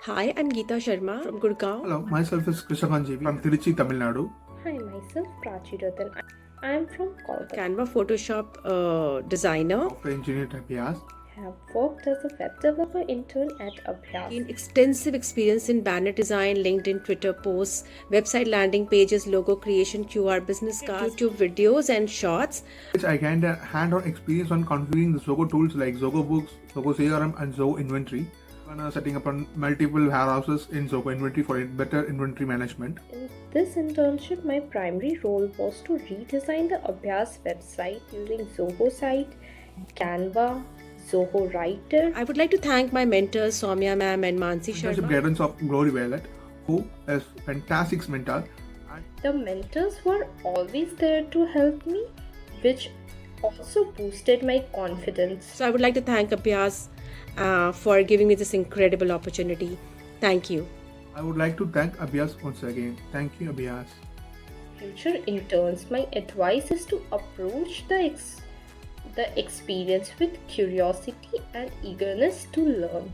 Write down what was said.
Hi, I'm Geeta Sharma from Gurgaon. Hello, myself is Krishan JV from Tiruchi, Tamil Nadu. Hi, myself Prachi Ratan. I am from Kolkata. Canva Photoshop Designer. Software engineer at Abhyaz. I have worked as a web developer intern at Abhyaz. Gained extensive experience in banner design, LinkedIn, Twitter posts, website landing pages, logo creation, QR business cards, YouTube videos, and shorts. Which I gained a hand-on experience on configuring the Zoho tools like Zoho Books, Zoho CRM, and Zoho Inventory. And setting up on multiple warehouses in Zoho Inventory for better inventory management. In this internship, my primary role was to redesign the Abhyaz website using Zoho site, Canva, Zoho Writer. I would like to thank my mentors Soumya ma'am and Mansi Internship Sharma. guidance of Glory Violet, who is fantastic mentor. The mentors were always there to help me, which also boosted my confidence. So I would like to thank Abhyaz for giving me this incredible opportunity. Thank you. I would like to thank Abhyaz once again. Thank you, Abhyaz. Future interns, my advice is to approach the experience with curiosity and eagerness to learn.